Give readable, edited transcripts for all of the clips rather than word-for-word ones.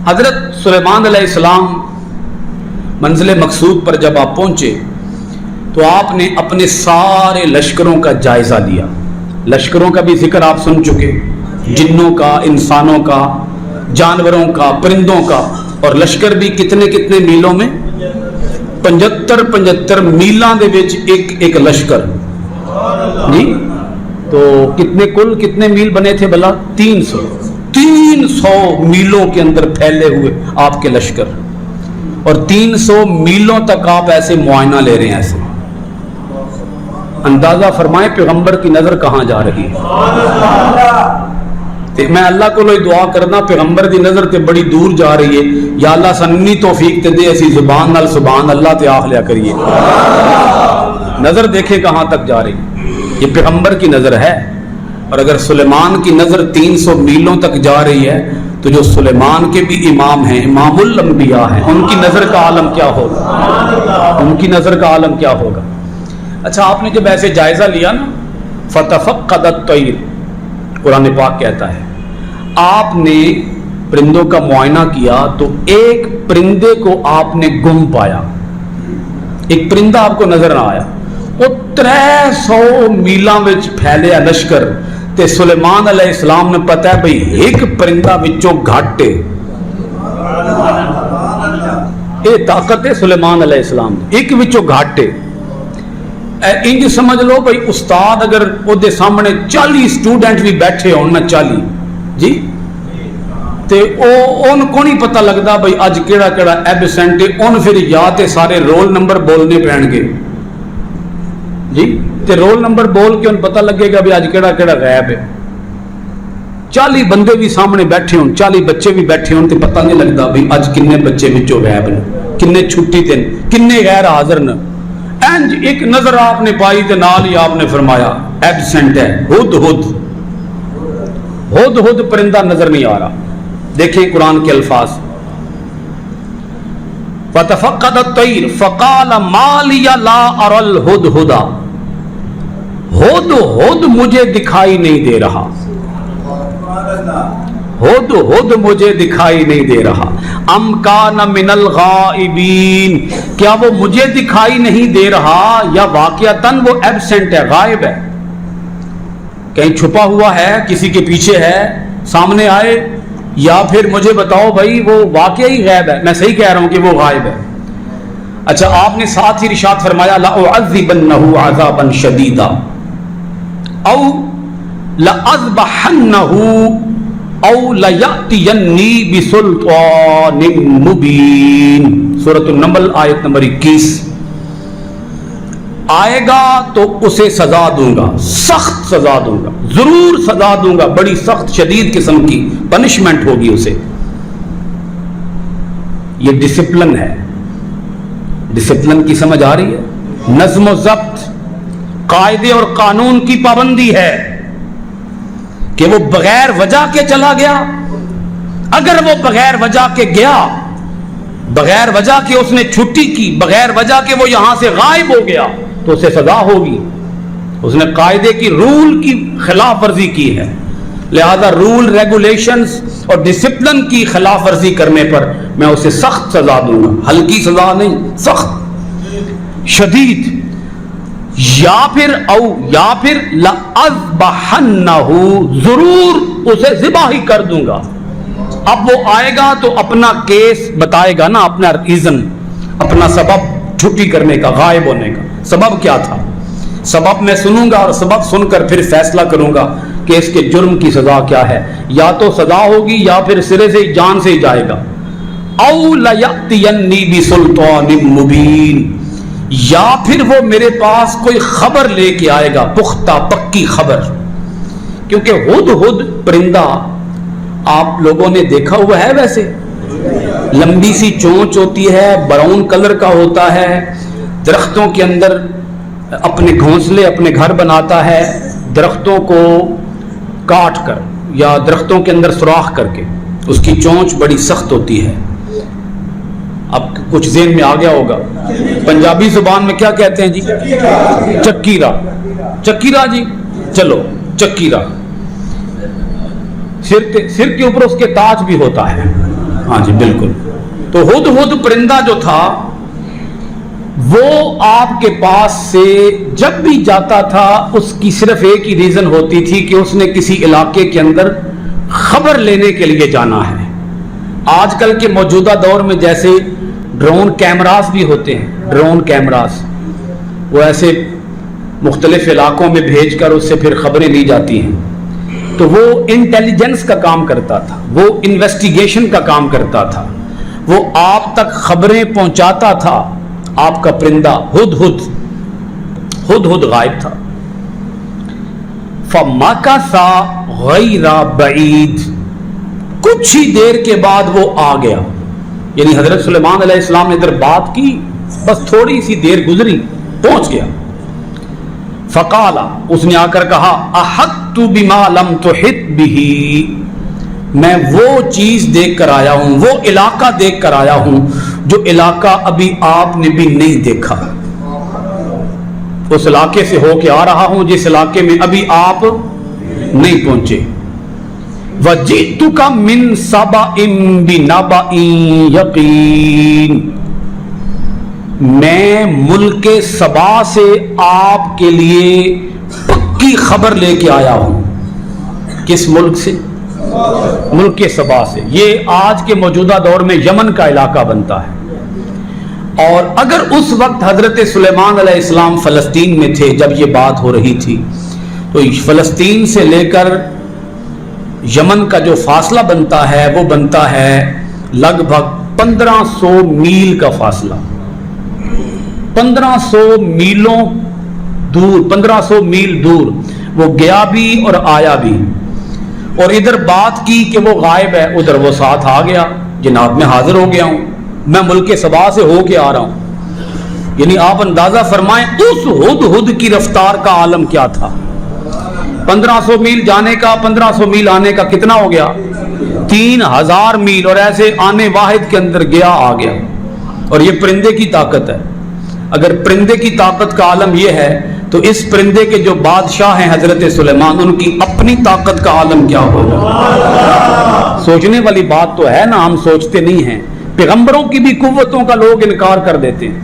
حضرت سلیمان علیہ السلام منزل مقصود پر جب آپ پہنچے تو آپ نے اپنے سارے لشکروں کا جائزہ لیا. لشکروں کا بھی ذکر آپ سن چکے، جنوں کا، انسانوں کا، جانوروں کا، پرندوں کا. اور لشکر بھی کتنے کتنے میلوں میں؟ 75 میلاں دے وچ ایک لشکر جی. تو کتنے میل بنے تھے بلا؟ 300 میلوں کے اندر پھیلے ہوئے آپ کے لشکر. اور 300 میلوں تک آپ ایسے معائنہ لے رہے ہیں. ایسے اندازہ فرمائیں پیغمبر کی نظر کہاں جا رہی ہے. میں اللہ کو دعا کرنا پیغمبر دی نظر تے بڑی دور جا رہی ہے. یا اللہ سننی توفیق تے دے، اسی زبان نال سبحان اللہ تے آخ لیا کریے. نظر دیکھے کہاں تک جا رہی. یہ پیغمبر کی نظر ہے. اور اگر سلیمان کی نظر 300 میلوں تک جا رہی ہے تو جو سلیمان کے بھی امام ہیں، امام الانبیاء ہیں، ان کی نظر کا عالم کیا ہوگا؟ ان کی نظر کا عالم کیا ہوگا؟ اچھا، آپ نے جب ایسے جائزہ لیا نا، فتفقد الطیر، قرآن پاک کہتا ہے آپ نے پرندوں کا معائنہ کیا تو ایک پرندے کو آپ نے گم پایا. ایک پرندہ آپ کو نظر نہ آیا. وہ 300 میلاں وچ پھیلیا لشکر تے سلیمان علیہ السلام نے پتا ہے بھئی ایک پرندہ وچوں گھٹ ہے. یہ طاقت ہے سلیمان علیہ السلام دی. ایک وچوں گھٹ ہے. انج سمجھ لو بھئی استاد اگر وہ دے سامنے 40 سٹوڈنٹ بھی بیٹھے ہون نا، 40 جی، تے ان کو نہیں پتہ لگتا بھئی اج کیڑا ایبسینٹ ہے. ان پھر یا تے سارے رول نمبر بولنے پہن گے جی، تے رول نمبر بول کے ان پتہ لگے گا بھی اج کیڑا غائب ہے. 40 بندے بھی سامنے بیٹھے ہون، 40 بچے بھی بیٹھے ہون تے پتہ نہیں لگتا بھی اج کنے بچے وچوں غائب نے، کنے چھٹی تے کنے غیر حاضر نے. انج ایک نظر آپ نے پائی تے نال ہی آپ نے فرمایا ایبسینٹ ہے. ہد پرندہ نظر نہیں آ رہا. دیکھیں قرآن کے الفاظ، فتفقد الطیر فقال ما لی لا اری الہدہد، ہد مجھے دکھائی نہیں دے رہا. ہد مجھے دکھائی نہیں دے رہا. ام کان من الغائبین، کیا وہ مجھے دکھائی نہیں دے رہا یا واقعتاً وہ ایبسینٹ ہے، غائب ہے، کہیں چھپا ہوا ہے، کسی کے پیچھے ہے، سامنے آئے. یا پھر مجھے بتاؤ بھائی وہ واقعی غائب ہے. میں صحیح کہہ رہا ہوں کہ وہ غائب ہے. اچھا، آپ نے ساتھ ہی ارشاد فرمایا لأعذبنہ عذابا شدیدا او لأذبحنہ او لیأتینی بسلطان مبین. سورۃ النمل آیت نمبر 21. آئے گا تو اسے سزا دوں گا، سخت سزا دوں گا، ضرور سزا دوں گا، بڑی سخت شدید قسم کی پنشمنٹ ہوگی اسے. یہ ڈسپلن ہے. ڈسپلن کی سمجھ آ رہی ہے؟ نظم و ضبط، قاعدے اور قانون کی پابندی ہے کہ وہ بغیر وجہ کے چلا گیا. اگر وہ بغیر وجہ کے گیا، بغیر وجہ کے اس نے چھٹی کی، بغیر وجہ کے وہ یہاں سے غائب ہو گیا تو اسے سزا ہوگی. اس نے قاعدے کی، رول کی خلاف ورزی کی ہے. لہذا رول، ریگولیشنز اور ڈسپلن کی خلاف ورزی کرنے پر میں اسے سخت سزا دوں گا. ہلکی سزا نہیں، سخت، شدید. یا پھر لأذبحنہ، ضرور اسے ذبح ہی کر دوں گا. اب وہ آئے گا تو اپنا کیس بتائے گا نا، اپنا ریزن، اپنا سبب چھٹی کرنے کا، غائب ہونے کا. سبب کیا تھا؟ سبب میں سنوں گا اور سبب سن کر پھر فیصلہ کروں گا کہ اس کے جرم کی سزا کیا ہے. یا تو سزا ہوگی یا پھر سرے سے جان سے ہی جائے گا. او لیأتینی بسلطان مبین، یا پھر وہ میرے پاس کوئی خبر لے کے آئے گا، پختہ پکی خبر. کیونکہ ہد پرندہ آپ لوگوں نے دیکھا ہوا ہے، ویسے لمبی سی چونچ ہوتی ہے، براؤن کلر کا ہوتا ہے، درختوں کے اندر اپنے گھونسلے، اپنے گھر بناتا ہے، درختوں کو کاٹ کر یا درختوں کے اندر سوراخ کر کے. اس کی چونچ بڑی سخت ہوتی ہے. اب کچھ ذہن میں آ گیا ہوگا. پنجابی زبان میں کیا کہتے ہیں جی؟ چکیرا. چکیرا جی، چلو چکیرا. سر کے اوپر اس کے تاج بھی ہوتا ہے. ہاں جی بالکل. تو ہدہد پرندہ جو تھا وہ آپ کے پاس سے جب بھی جاتا تھا اس کی صرف ایک ہی ریزن ہوتی تھی کہ اس نے کسی علاقے کے اندر خبر لینے کے لیے جانا ہے. آج کل کے موجودہ دور میں جیسے ڈرون کیمراز بھی ہوتے ہیں, ڈرون کیمراز وہ ایسے مختلف علاقوں میں بھیج کر اس سے پھر خبریں لی جاتی ہیں, تو وہ انٹیلیجنس کا کام کرتا تھا, وہ انویسٹیگیشن کا کام کرتا تھا, وہ آپ تک خبریں پہنچاتا تھا. آپ کا پرندہ ہدہد غائب تھا. فَمَكَثَ غَيْرَ بَعِيدٍ, کچھ ہی دیر کے بعد وہ آ گیا. یعنی حضرت سلیمان علیہ السلام نے ادھر بات کی, بس تھوڑی سی دیر گزری, پہنچ گیا. فقال, اس نے آ کر کہا احطت بما لم تحط به, میں وہ چیز دیکھ کر آیا ہوں, وہ علاقہ دیکھ کر آیا ہوں جو علاقہ ابھی آپ نے بھی نہیں دیکھا. اس علاقے سے ہو کے آ رہا ہوں جس علاقے میں ابھی آپ نہیں پہنچے. وَجِئْتُكَ مِنْ سَبَإٍ بِنَبَإٍ یقین, میں ملک سبا سے آپ کے لیے پکی خبر لے کے آیا ہوں. کس ملک سے؟ ملک سبا سے. یہ آج کے موجودہ دور میں یمن کا علاقہ بنتا ہے. اور اگر اس وقت حضرت سلیمان علیہ السلام فلسطین میں تھے جب یہ بات ہو رہی تھی, تو فلسطین سے لے کر یمن کا جو فاصلہ بنتا ہے وہ بنتا ہے لگ بھگ 1500 میل کا فاصلہ. 1500 میلوں دور, 1500 میل دور وہ گیا بھی اور آیا بھی. اور ادھر بات کی کہ وہ غائب ہے, ادھر وہ ساتھ آ گیا, جناب میں حاضر ہو گیا ہوں, میں ملک سبا سے ہو کے آ رہا ہوں. یعنی آپ اندازہ فرمائیں اس ہدہد کی رفتار کا عالم کیا تھا. 1500 میل جانے کا, 1500 میل آنے کا کتنا ہو گیا؟ 3000 میل. اور ایسے آنے واحد کے اندر گیا آ گیا. اور یہ پرندے کی طاقت ہے. اگر پرندے کی طاقت کا عالم یہ ہے تو اس پرندے کے جو بادشاہ ہیں حضرت سلیمان, ان کی اپنی طاقت کا عالم کیا ہوگا. سوچنے والی بات تو ہے نا, ہم سوچتے نہیں ہیں. پیغمبروں کی بھی قوتوں کا لوگ انکار کر دیتے ہیں.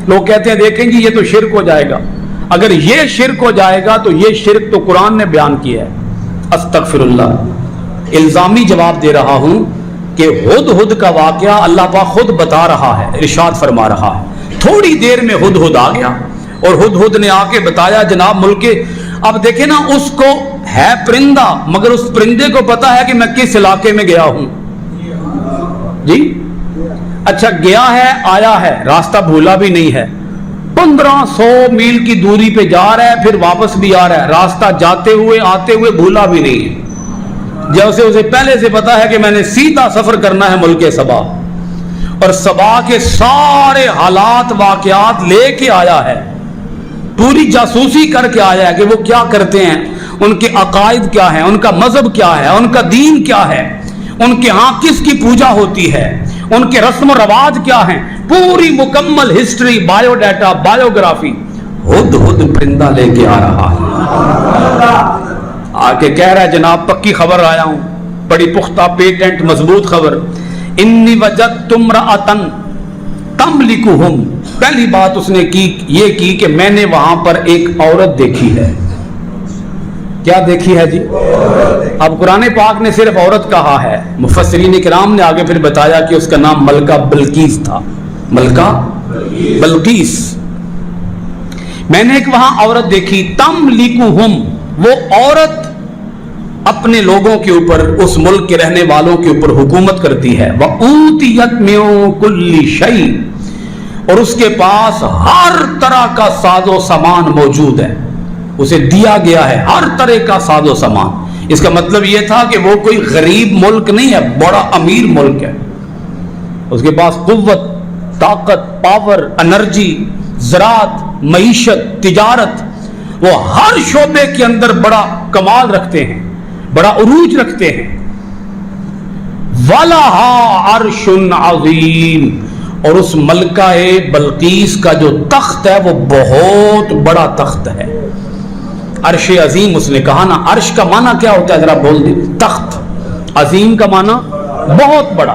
لوگ کہتے ہیں دیکھیں جی یہ تو شرک ہو جائے گا. اگر یہ شرک ہو جائے گا تو یہ شرک تو قرآن نے بیان کیا ہے. استغفر اللہ. الزامی جواب دے رہا ہوں کہ ہدہد کا واقعہ اللہ پاک خود بتا رہا ہے, ارشاد فرما رہا ہے. تھوڑی دیر میں ہدہد آ گیا اور ہدہد نے آ کے بتایا جناب ملک. اب دیکھیں نا, اس کو ہے پرندہ مگر اس پرندے کو پتا ہے کہ میں کس علاقے میں گیا ہوں. جی اچھا, گیا ہے, آیا ہے, راستہ بھولا بھی نہیں ہے. 1500 میل کی دوری پہ جا رہا ہے, پھر واپس بھی آ رہا ہے, راستہ جاتے ہوئے آتے ہوئے بھولا بھی نہیں ہے. جیسے اسے پہلے سے پتا ہے کہ میں نے سیدھا سفر کرنا ہے ملک سبا, اور سبا کے سارے حالات واقعات لے کے آیا ہے. پوری جاسوسی کر کے آیا ہے کہ وہ کیا کرتے ہیں, ان کے عقائد کیا ہیں, ان کا مذہب کیا ہے, ان کا دین کیا ہے, ان کے ہاں کس کی پوجا ہوتی ہے, ان کے رسم و رواج کیا ہیں. پوری مکمل ہسٹری, بایو ڈیٹا, بایوگرافی ہدہد پرندہ لے کے آ رہا ہے. آ کے کہہ رہا ہے جناب پکی خبر آیا ہوں, بڑی پختہ پیٹنٹ مضبوط خبر. انی وجدت امرأۃ تملکہم, پہلی بات اس نے کی یہ کی کہ میں نے وہاں پر ایک عورت دیکھی ہے. کیا دیکھی ہے جی؟ اب قرآن پاک نے صرف عورت کہا ہے, مفسرین کرام نے آگے پھر بتایا کہ اس کا نام ملکہ بلقیس تھا. ملکہ بلقیس. میں نے ایک وہاں عورت دیکھی, تملکہم, وہ عورت اپنے لوگوں کے اوپر, اس ملک کے رہنے والوں کے اوپر حکومت کرتی ہے. وَأُوتِيَتْ مِن كُلِّ شَيْءٍ, اور اس کے پاس ہر طرح کا ساز و سامان موجود ہے. اسے دیا گیا ہے ہر طرح کا ساز و سامان. اس کا مطلب یہ تھا کہ وہ کوئی غریب ملک نہیں ہے, بڑا امیر ملک ہے. اس کے پاس قوت, طاقت, پاور, انرجی, زراعت, معیشت, تجارت, وہ ہر شعبے کے اندر بڑا کمال رکھتے ہیں, بڑا عروج رکھتے ہیں. وَلَهَا عَرْشٌ عَظِيمٌ, اور اس ملکہ بلقیس کا جو تخت ہے وہ بہت بڑا تخت ہے. عرش عظیم اس نے کہا نا. عرش کا معنی کیا ہوتا ہے ذرا بول دیں؟ تخت. عظیم کا معنی بہت بڑا,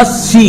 80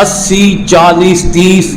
80, 40, 30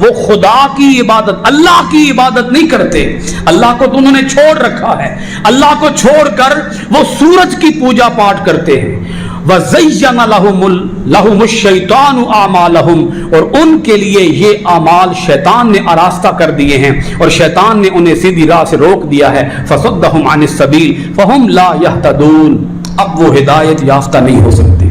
وہ خدا کی عبادت, اللہ کی عبادت نہیں کرتے. اللہ کو تو انہوں نے چھوڑ رکھا ہے, اللہ کو چھوڑ کر وہ سورج کی پوجا پاٹ کرتے ہیں. وَزَيَّنَ لَهُمُ الشَّيْطَانُ أَعْمَالَهُمْ, اور ان کے لیے یہ اعمال شیطان نے آراستہ کر دیے ہیں اور شیطان نے انہیں سیدھی راہ سے روک دیا ہے. فَصَدَّهُمْ عَنِ السَّبِيلِ فَهُمْ لَا يَهْتَدُونَ, اب وہ ہدایت یافتہ نہیں ہو سکتے.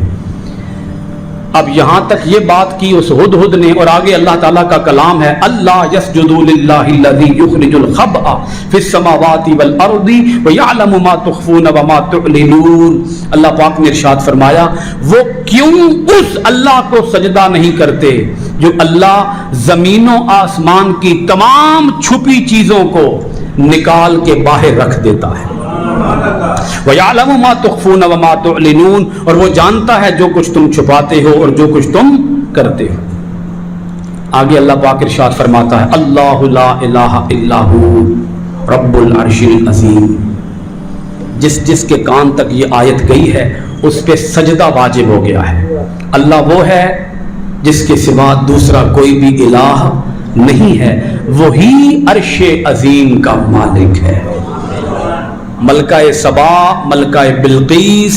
اب یہاں تک یہ بات کی اس ہدہد نے, اور آگے اللہ تعالیٰ کا کلام ہے اللہ یسجدوا للہ الذی یخرج الخبء فی السماوات والارض ویعلم ما تخفون وما تعلنون. اللہ پاک نے ارشاد فرمایا وہ کیوں اس اللہ کو سجدہ نہیں کرتے جو اللہ زمین و آسمان کی تمام چھپی چیزوں کو نکال کے باہر رکھ دیتا ہے. وَيَعْلَمُ مَا تُخْفُونَ وَمَا تُعْلِنُونَ, اور وہ جانتا ہے جو کچھ تم چھپاتے ہو اور جو کچھ تم کرتے ہو. آگے اللہ پاک ارشاد فرماتا ہے اللہ لا الہ الا ہو رب العرش العظیم. جس جس کے کان تک یہ آیت گئی ہے اس پہ سجدہ واجب ہو گیا ہے. اللہ وہ ہے جس کے سوا دوسرا کوئی بھی الہ نہیں ہے, وہی عرش عظیم کا مالک ہے. ملکہ سبا, ملکہ بلقیس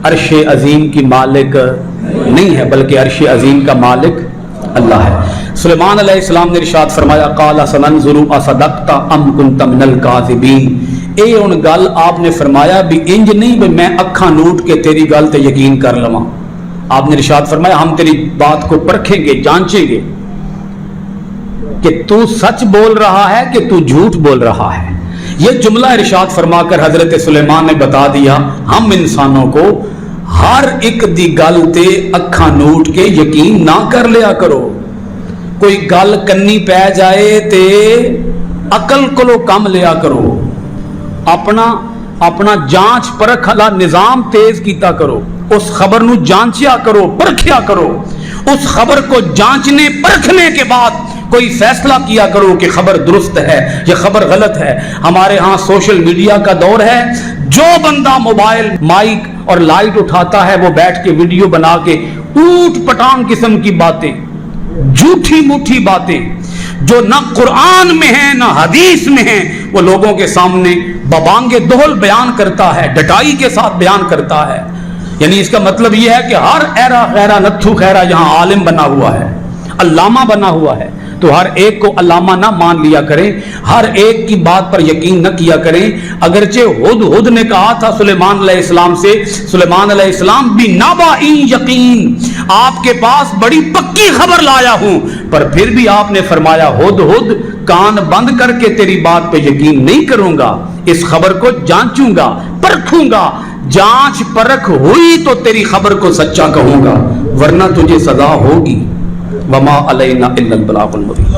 عرش عظیم کی مالک نہیں ہے بلکہ عرش عظیم کا مالک اللہ ہے. سلیمان علیہ السلام نے ارشاد فرمایا قال سننظر اصدقت ام كنت من الكاذبین. اے ان گل آپ نے فرمایا بھی انج نہیں بھی میں اکھاں نوٹ کے تیری گل تے یقین کر لواں. آپ نے ارشاد فرمایا ہم تیری بات کو پرکھیں گے, جانچیں گے کہ تو سچ بول رہا ہے کہ تو جھوٹ بول رہا ہے. یہ جملہ ارشاد فرما کر حضرت سلیمان نے بتا دیا ہم انسانوں کو ہر ایک دی گل تے اکھاں نوٹ کے یقین نہ کر لیا کرو. کوئی گل کنی پہ جائے تے عقل کولو کم لیا کرو. اپنا جانچ پرکھ والا نظام تیز کیتا کرو. اس خبر نو جانچیا کرو, پرکھیا کرو. اس خبر کو جانچنے پرکھنے کے بعد کوئی فیصلہ کیا کرو کہ خبر درست ہے یا خبر غلط ہے. ہمارے ہاں سوشل میڈیا کا دور ہے, جو بندہ موبائل مائک اور لائٹ اٹھاتا ہے وہ بیٹھ کے ویڈیو بنا کے اوٹ پٹانگ قسم کی باتیں, جھوٹی موٹھی باتیں جو نہ قرآن میں ہیں نہ حدیث میں ہیں, وہ لوگوں کے سامنے ببانگ دہل بیان کرتا ہے, ڈٹائی کے ساتھ بیان کرتا ہے. یعنی اس کا مطلب یہ ہے کہ ہر ایرا خیرا نتھو خیرا یہاں عالم بنا ہوا ہے, علامہ بنا ہوا ہے. تو ہر ایک کو علامہ نہ مان لیا کریں, ہر ایک کی بات پر یقین نہ کیا کریں. اگرچہ ہدہد نے کہا تھا سلیمان علیہ السلام سے, سلیمان علیہ السلام بھی نبأ یقین, آپ کے پاس بڑی پکی خبر لایا ہوں, پر پھر بھی آپ نے فرمایا ہدہد کان بند کر کے تیری بات پہ یقین نہیں کروں گا, اس خبر کو جانچوں گا, پرکھوں گا. جانچ پرکھ ہوئی تو تیری خبر کو سچا کہوں گا, ورنہ تجھے سزا ہوگی. وما علینا الا البلاغ المبین.